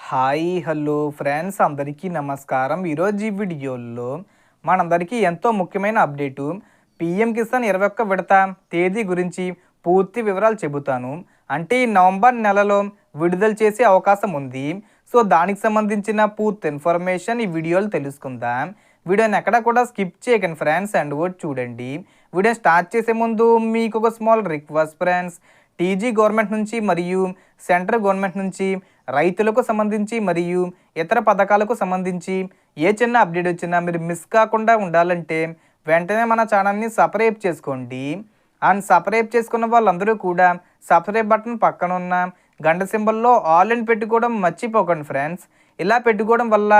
Hi hello friends అందరికీ నమస్కారం. ఈరోజు ఈ వీడియోలో మనందరికీ ఎంతో ముఖ్యమైన అప్డేటు పీఎం కిసాన్ 21 విడత తేదీ గురించి పూర్తి వివరాలు చెబుతాను. అంటే ఈ నవంబర్ నెలలో విడుదల చేసే అవకాశం ఉంది. సో దానికి సంబంధించిన పూర్తి ఇన్ఫర్మేషన్ ఈ వీడియోలో తెలుసుకుందాం. వీడియోని ఎక్కడ కూడా స్కిప్ చేయకండి ఫ్రెండ్స్, అండ్ వర్డ్ చూడండి. వీడియో స్టార్ట్ చేసే ముందు మీకు ఒక small request friends, TG government నుంచి మరియు సెంట్రల్ గవర్నమెంట్ నుంచి రైతులకు సంబంధించి మరియు ఇతర పథకాలకు సంబంధించి ఏ చిన్న అప్డేట్ వచ్చినా మీరు మిస్ కాకుండా ఉండాలంటే వెంటనే మన ఛానల్ని సబ్స్క్రైబ్ చేసుకోండి. అండ్ సబ్స్క్రైబ్ చేసుకున్న వాళ్ళందరూ కూడా సబ్స్క్రైబ్ బటన్ పక్కన ఉన్న గంట సింబల్లో ఆల్ అని పెట్టుకోవడం మర్చిపోకండి ఫ్రెండ్స్. ఇలా పెట్టుకోవడం వల్ల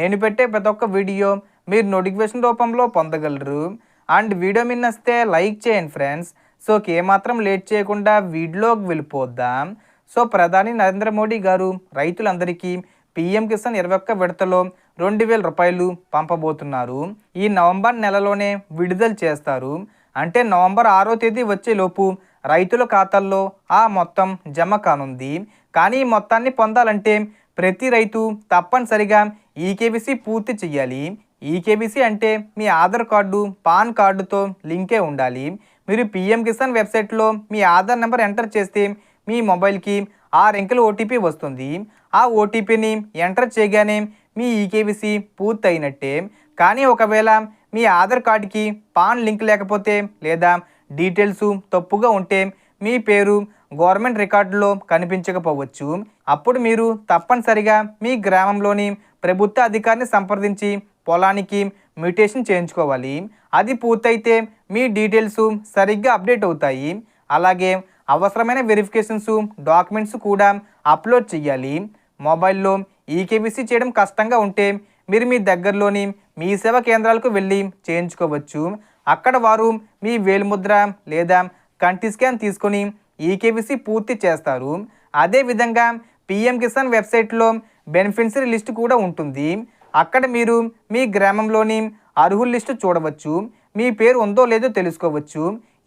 నేను పెట్టే ప్రతి ఒక్క వీడియో మీరు నోటిఫికేషన్ రూపంలో పొందగలరు. అండ్ వీడియో మీద నచ్చితే లైక్ చేయండి ఫ్రెండ్స్. సో ఏమాత్రం లేట్ చేయకుండా వీడియోకి వెళ్ళిపోద్దాం. సో ప్రధాని నరేంద్ర మోడీ గారు రైతులందరికీ పీఎం కిసాన్ 21 విడతలో 2,000 రూపాయలు పంపబోతున్నారు. ఈ నవంబర్ నెలలోనే విడుదల చేస్తారు. అంటే నవంబర్ 6వ తేదీ వచ్చేలోపు రైతుల ఖాతాల్లో ఆ మొత్తం జమ కానుంది. కానీ ఈ మొత్తాన్ని పొందాలంటే ప్రతి రైతు తప్పనిసరిగా ఈకేవీసీ పూర్తి చేయాలి. ఈకేవీసీ అంటే మీ ఆధార్ కార్డు, పాన్ కార్డుతో లింకే ఉండాలి. మీరు పీఎం కిసాన్ వెబ్సైట్లో మీ ఆధార్ నెంబర్ ఎంటర్ చేస్తే మీ మొబైల్కి 6 అంకెల ఓటీపీ వస్తుంది. ఆ ఓటీపీని ఎంటర్ చేయగానే మీ ఈకేవీసీ పూర్తి అయినట్టే. కానీ ఒకవేళ మీ ఆధార్ కార్డుకి పాన్ లింక్ లేకపోతే లేదా డీటెయిల్స్ తప్పుగా ఉంటే మీ పేరు గవర్నమెంట్ రికార్డులో కనిపించకపోవచ్చు. అప్పుడు మీరు తప్పనిసరిగా మీ గ్రామంలోని ప్రభుత్వ అధికారిని సంప్రదించి పొలానికి మ్యూటేషన్ చేయించుకోవాలి. అది పూర్తయితే మీ డీటెయిల్స్ సరిగ్గా అప్డేట్ అవుతాయి. అలాగే అవసరమైన వెరిఫికేషన్స్, డాక్యుమెంట్స్ కూడా అప్లోడ్ చేయాలి. మొబైల్లో ఈకేవీసీ చేయడం కష్టంగా ఉంటే మీరు మీ దగ్గరలోని మీ సేవా కేంద్రాలకు వెళ్ళి చేయించుకోవచ్చు. అక్కడ వారు మీ వేలిముద్ర లేదా కంటి స్కాన్ తీసుకొని ఈకేవీసీ పూర్తి చేస్తారు. అదేవిధంగా పీఎం కిసాన్ వెబ్సైట్లో బెనిఫిషరీ లిస్ట్ కూడా ఉంటుంది. అక్కడ మీరు మీ గ్రామంలోని అర్హుల లిస్టు చూడవచ్చు. మీ పేరు ఉందో లేదో తెలుసుకోవచ్చు.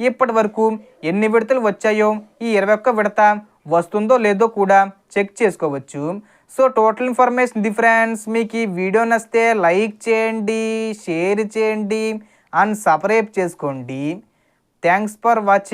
ఇప్పటి వరకు ఎన్ని విడతలు వచ్చాయో ఈ 21 విడత వస్తుందో లేదో కూడా చెక్ చేసుకోవచ్చు. సో టోటల్ ఇన్ఫర్మేషన్ ఇది ఫ్రెండ్స్. మీకు ఈ వీడియో నచ్చితే లైక్ చేయండి, షేర్ చేయండి అండ్ సబ్స్క్రైబ్ చేసుకోండి. Thanks for watching.